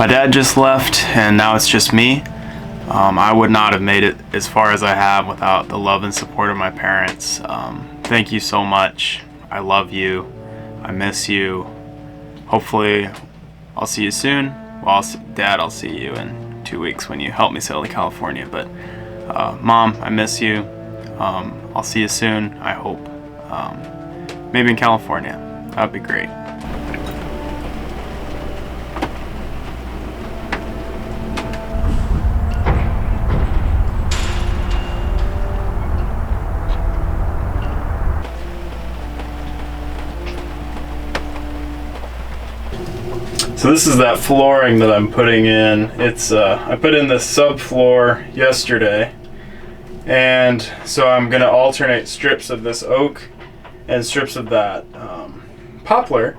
My dad just left and now it's just me. I would not have made it as far as I have without the love and support of my parents. Thank you so much. I love you. I miss you. Hopefully I'll see you soon. Well, Dad, I'll see you in 2 weeks when you help me sail to California. But Mom, I miss you. I'll see you soon, I hope. Maybe in California. That'd be great. So this is that flooring that I'm putting in. It's I put in this subfloor yesterday, and so I'm gonna alternate strips of this oak and strips of that poplar,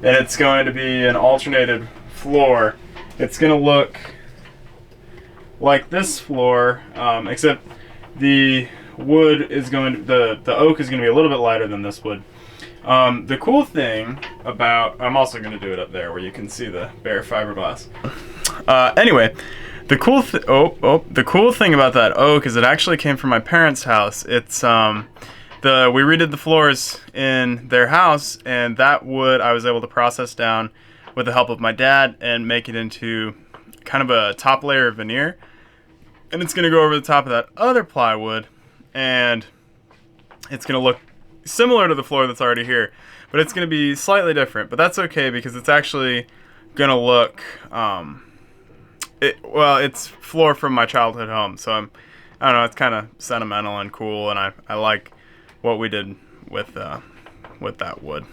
and it's going to be an alternated floor. It's gonna look like this floor, except the wood is going to, the oak is going to be a little bit lighter than this wood. The cool thing about, I'm also going to do it up there where you can see the bare fiberglass. Anyway, the cool the cool thing about that oak is it actually came from my parents' house. It's we redid the floors in their house, and that wood I was able to process down with the help of my dad and make it into kind of a top layer of veneer. And it's going to go over the top of that other plywood, and it's going to look similar to the floor that's already here, but it's going to be slightly different. But that's okay because it's actually going to look it's floor from my childhood home, so I don't know, it's kind of sentimental and cool, and I like what we did with that wood.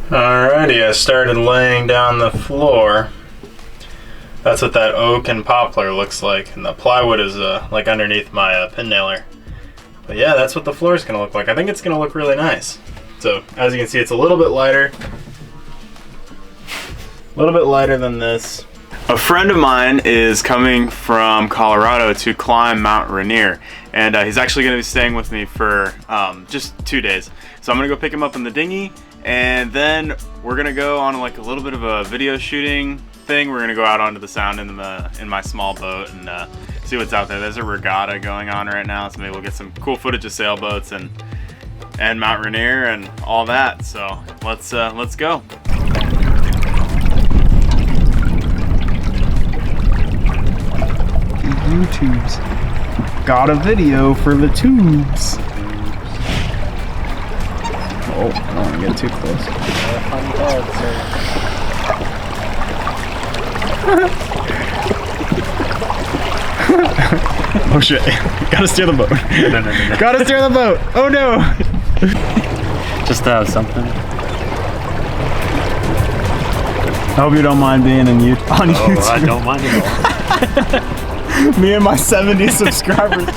Alrighty, I started laying down the floor. That's what that oak and poplar looks like, and the plywood is like underneath my pin nailer. But yeah, that's what the floor is going to look like. I think it's going to look really nice. So as you can see, it's a little bit lighter than this. A friend of mine is coming from Colorado to climb Mount Rainier, and he's actually going to be staying with me for just 2 days. So I'm going to go pick him up in the dinghy, and then we're going to go on like a little bit of a video shooting thing. We're gonna go out onto the sound in my small boat and see what's out there. There's a regatta going on right now, so maybe we'll get some cool footage of sailboats and Mount Rainier and all that. So let's go. YouTubes got a video for the tubes. Oh, I don't want to get too close. Oh shit. Gotta steer the boat. No. Gotta steer the boat. Oh no. Just to have something. I hope you don't mind being on YouTube. I don't mind at all. Me and my 70 subscribers.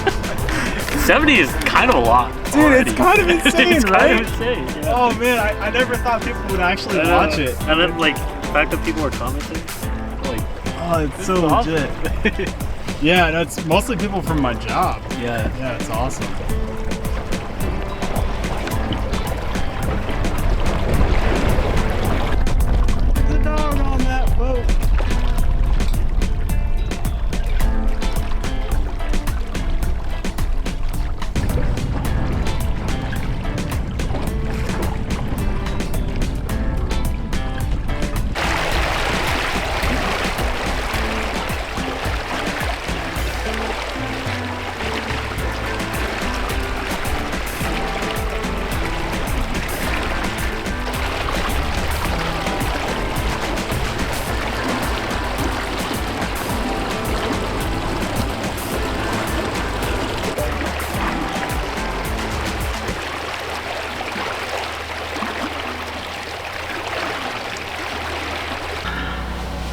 70 is kind of a lot. Dude, already. It's kind of insane, it's right? Kind of insane, yeah. Oh man, I never thought people would actually watch it. And then like the fact that people are commenting. Oh, it's so legit. Yeah, that's mostly people from my job. Yeah, it's awesome. The dog on that boat.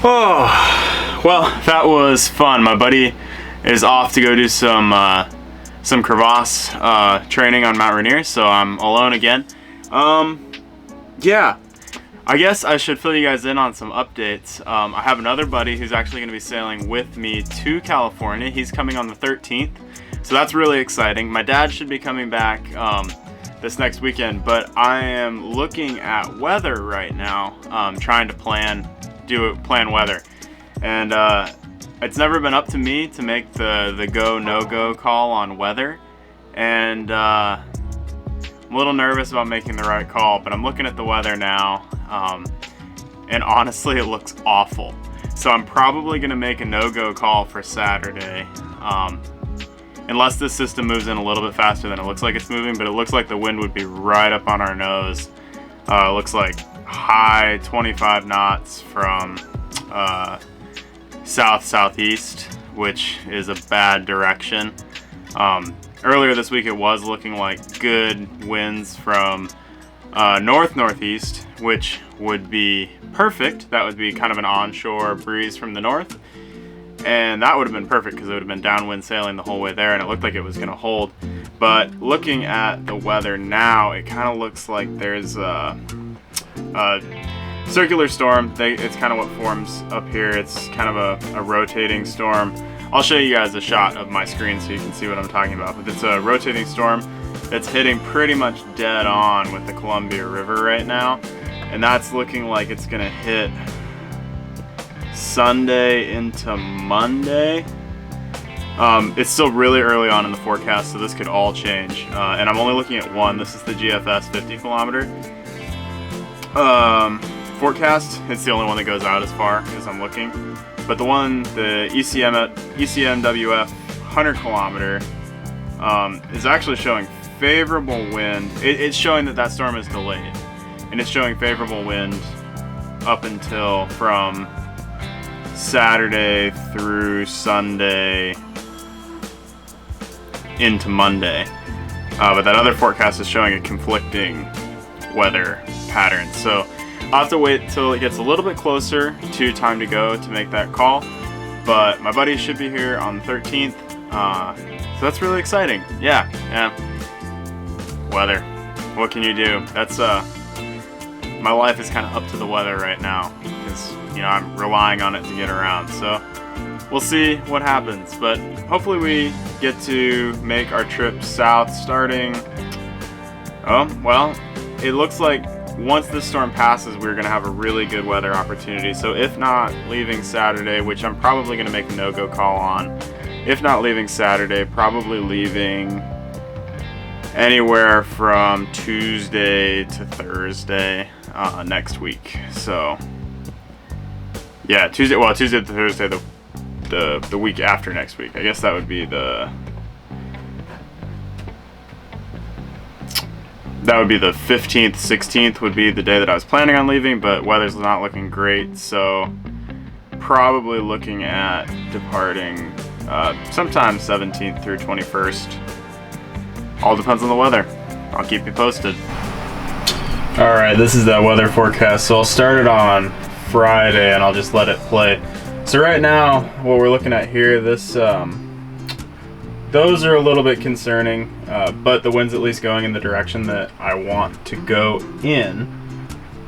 Oh, well, that was fun. My buddy is off to go do some crevasse training on Mount Rainier, so I'm alone again. Yeah, I guess I should fill you guys in on some updates. I have another buddy who's actually going to be sailing with me to California. He's coming on the 13th, so that's really exciting. My dad should be coming back this next weekend, but I am looking at weather right now, trying to plan weather, and it's never been up to me to make the go no go call on weather, and I'm a little nervous about making the right call, but I'm looking at the weather now, and honestly it looks awful. So I'm probably gonna make a no-go call for Saturday, unless this system moves in a little bit faster than it looks like it's moving, but it looks like the wind would be right up on our nose. It looks like high 25 knots from south-southeast, which is a bad direction. Earlier this week it was looking like good winds from north-northeast, which would be perfect. That would be kind of an onshore breeze from the north, and that would have been perfect because it would have been downwind sailing the whole way there, and it looked like it was going to hold. But looking at the weather now, it kind of looks like there's a circular storm. It's kind of what forms up here. It's kind of a rotating storm. I'll show you guys a shot of my screen so you can see what I'm talking about, but it's a rotating storm that's hitting pretty much dead on with the Columbia River right now, and that's looking like it's gonna hit Sunday into Monday. It's still really early on in the forecast, so this could all change, and I'm only looking at one. This is the GFS 50 kilometer forecast. It's the only one that goes out as far as I'm looking, but the ECMWF 100 kilometer is actually showing favorable wind. It's showing that storm is delayed, and it's showing favorable wind up until from Saturday through Sunday into Monday. But that other forecast is showing a conflicting weather pattern. So I'll have to wait till it gets a little bit closer to time to go to make that call. But my buddy should be here on the 13th. So that's really exciting. Yeah. Weather. What can you do? That's my life is kind of up to the weather right now because I'm relying on it to get around. So we'll see what happens, but hopefully we get to make our trip south starting. Well, it looks like once this storm passes, we're gonna have a really good weather opportunity. So if not leaving Saturday, which I'm probably gonna make a no-go call on, if not leaving Saturday, probably leaving anywhere from Tuesday to Thursday next week. So yeah, Tuesday to Thursday, the week after next week. I guess that would be the 15th, 16th would be the day that I was planning on leaving, but weather's not looking great, so probably looking at departing sometime 17th through 21st. All depends on the weather. I'll keep you posted. Alright, this is that weather forecast. So I'll start it on Friday and I'll just let it play. So right now, what we're looking at here, those are a little bit concerning, but the wind's at least going in the direction that I want to go in.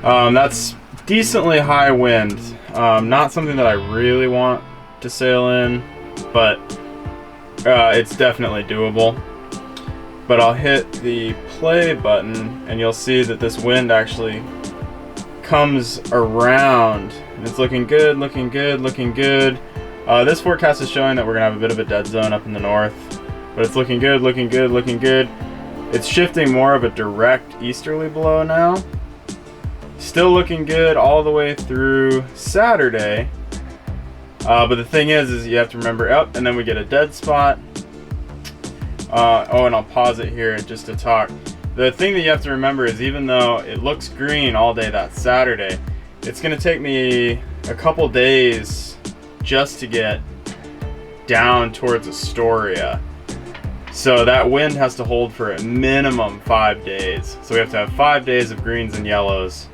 That's decently high wind. Not something that I really want to sail in, but it's definitely doable. But I'll hit the play button and you'll see that this wind actually comes around. It's looking good, looking good, looking good. This forecast is showing that we're gonna have a bit of a dead zone up in the north, but it's looking good, looking good, looking good. It's shifting more of a direct easterly blow now. Still looking good all the way through Saturday. But the thing is you have to remember, and then we get a dead spot. And I'll pause it here just to talk. The thing that you have to remember is even though it looks green all day that Saturday, it's going to take me a couple days just to get down towards Astoria. So that wind has to hold for a minimum 5 days. So we have to have 5 days of greens and yellows.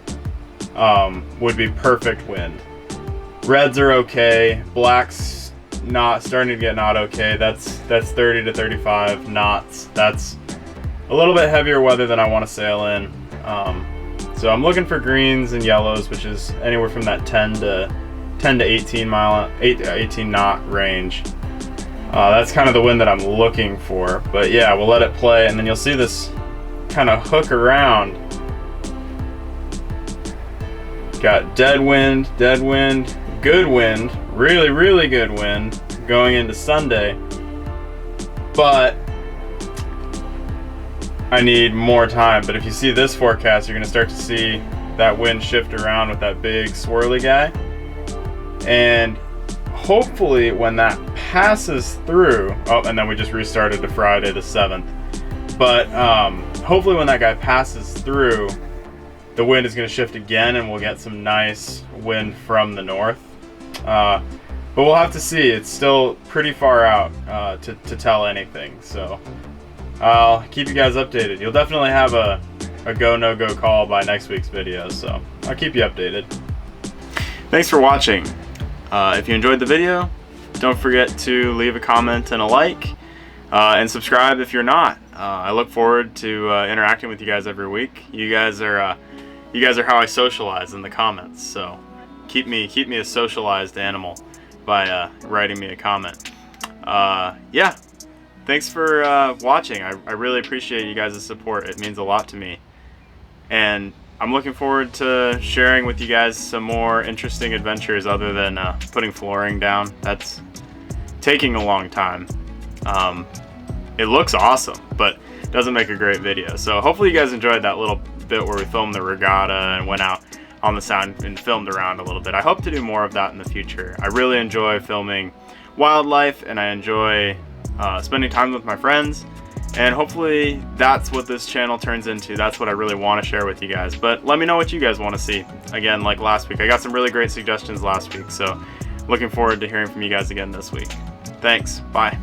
Would be perfect wind. Reds are okay. Blacks not starting to get not okay. That's 30 to 35 knots. That's a little bit heavier weather than I want to sail in. So I'm looking for greens and yellows, which is anywhere from that 10 to 18 knot range. That's kind of the wind that I'm looking for. But yeah, we'll let it play, and then you'll see this kind of hook around. Got dead wind, good wind, really, really good wind going into Sunday. But I need more time. But if you see this forecast, you're gonna start to see that wind shift around with that big swirly guy. And hopefully when that passes through, oh, and then we just restarted to Friday the 7th. But hopefully when that guy passes through, the wind is going to shift again and we'll get some nice wind from the north. But we'll have to see. It's still pretty far out to tell anything. So I'll keep you guys updated. You'll definitely have a go, no go call by next week's video. So I'll keep you updated. Thanks for watching. If you enjoyed the video, don't forget to leave a comment and a like, and subscribe if you're not. I look forward to interacting with you guys every week. You guys are how I socialize in the comments. So keep me a socialized animal by writing me a comment. Yeah, thanks for watching. I really appreciate you guys' support. It means a lot to me, and I'm looking forward to sharing with you guys some more interesting adventures other than putting flooring down. That's taking a long time. It looks awesome, but doesn't make a great video. So hopefully you guys enjoyed that little bit where we filmed the regatta and went out on the sound and filmed around a little bit. I hope to do more of that in the future. I really enjoy filming wildlife, and I enjoy spending time with my friends. And hopefully that's what this channel turns into. That's what I really want to share with you guys. But let me know what you guys want to see. Again, like last week, I got some really great suggestions last week. So looking forward to hearing from you guys again this week. Thanks. Bye.